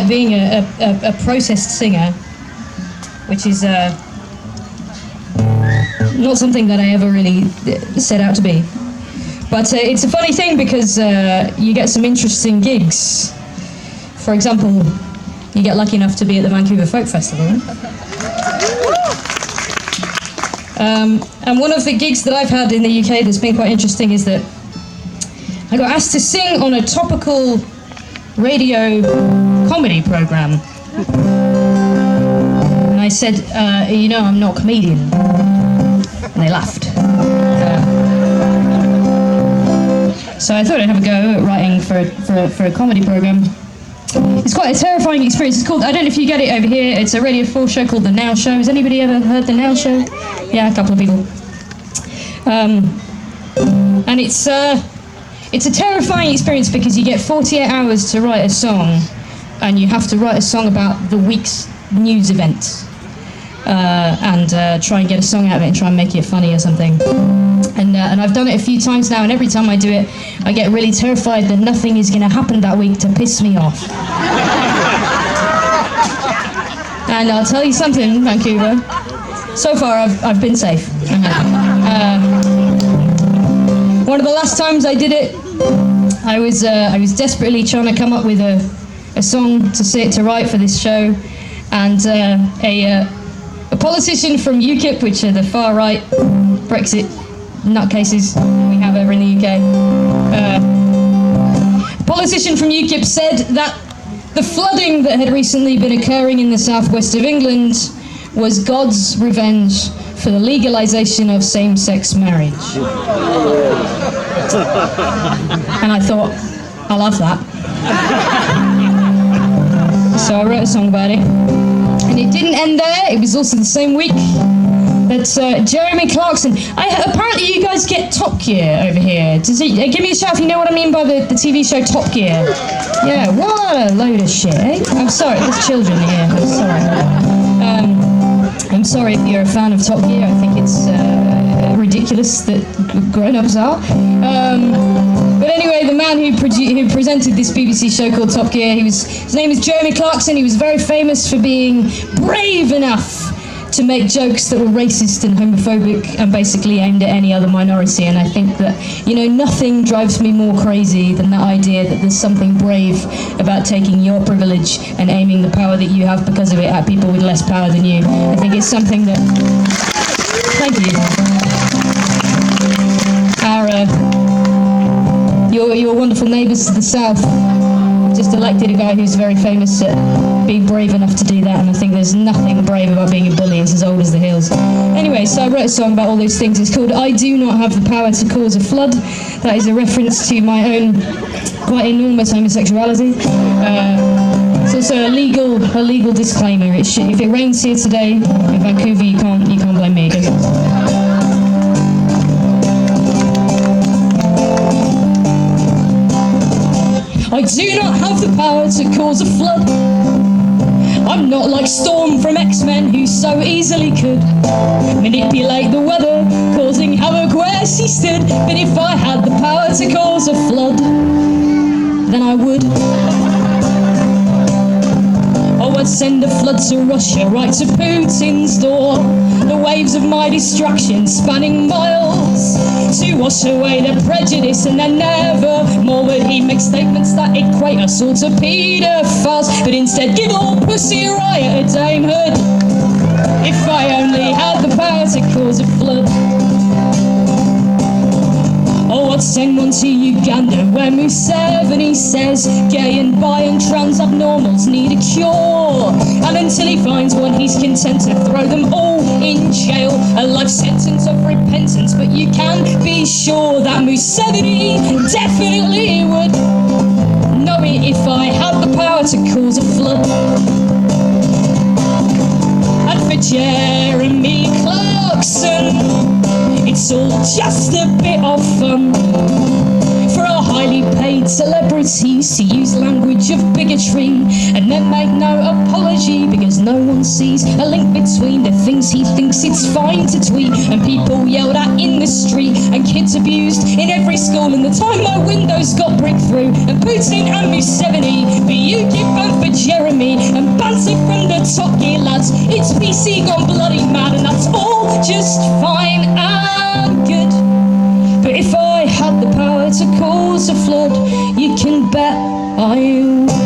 being a processed singer, which is not something that I ever really set out to be. But it's a funny thing because you get some interesting gigs. For example, you get lucky enough to be at the Vancouver Folk Festival. And one of the gigs that I've had in the UK that's been quite interesting is that I got asked to sing on a topical radio comedy program. And I said, I'm not a comedian. And they laughed. So I thought I'd have a go at writing for a comedy program. It's quite a terrifying experience. It's called, I don't know if you get it over here, it's a Radio 4 show called The Now Show. Has anybody ever heard The Now Show? Yeah, a couple of people. And it's a terrifying experience because you get 48 hours to write a song, and you have to write a song about the week's news events. And try and get a song out of it and try and make it funny or something. And I've done it a few times now, and every time I do it, I get really terrified that nothing is going to happen that week to piss me off. And I'll tell you something, Vancouver. So far, I've been safe. One of the last times I did it, I was desperately trying to come up with a song to write for this show, and a politician from UKIP, which are the far right Brexit nutcases we have over in the UK. A politician from UKIP said that the flooding that had recently been occurring in the southwest of England was God's revenge for the legalization of same-sex marriage. And I thought, I love that. So I wrote a song about it. And it didn't end there. It was also the same week that Jeremy Clarkson... apparently you guys get Top Gear over here. Give me a shout if you know what I mean by the TV show Top Gear. Yeah, what a load of shit, eh? I'm sorry, there's children here. I'm sorry. I'm sorry if you're a fan of Top Gear. I think it's ridiculous that grown-ups are. But anyway, the man who presented this BBC show called Top Gear, his name is Jeremy Clarkson. He was very famous for being brave enough to make jokes that were racist and homophobic and basically aimed at any other minority. And I think that, nothing drives me more crazy than that idea that there's something brave about taking your privilege and aiming the power that you have because of it at people with less power than you. I think it's something that... Thank you. Your wonderful neighbours to the south just elected a guy who's very famous at being brave enough to do that, and I think there's nothing brave about being a bully. It's as old as the hills. Anyway, so I wrote a song about all those things. It's called I Do Not Have the Power to Cause a Flood. That is a reference to my own quite enormous homosexuality. It's also a legal disclaimer. If it rains here today in Vancouver, you can't blame me. I do not have the power to cause a flood. I'm not like Storm from X-Men, who so easily could manipulate the weather, causing havoc where she stood. But if I had the power to cause a flood, then I would. Oh, I'd send a flood to Russia, right to Putin's door. The waves of my destruction spanning miles to wash away the prejudice, and then never more would he make statements that equate us all to paedophiles, but instead give all pussy riot a damehood. If I only had the power to cause a flood. Oh, I'd send one to Uganda, where Museveni says gay and bi and trans abnormals need a cure. And until he finds one, he's content to throw them all in jail. A life sentence of repentance, but you can be sure that Museveni definitely would know it if I had the power to cause a flood. And for Jeremy Clarkson, it's all just a bit of fun. For a high highly paid celebrities to use language of bigotry and then make no apology because no one sees a link between the things he thinks it's fine to tweet and people yelled at in the street and kids abused in every school. And the time my windows got bricked through and Putin and Museveni, but you give vote for Jeremy and banter from the Top Gear lads. It's PC gone bloody mad and that's all just fine and good. But if I had the power to cause a flood, you can bet I would.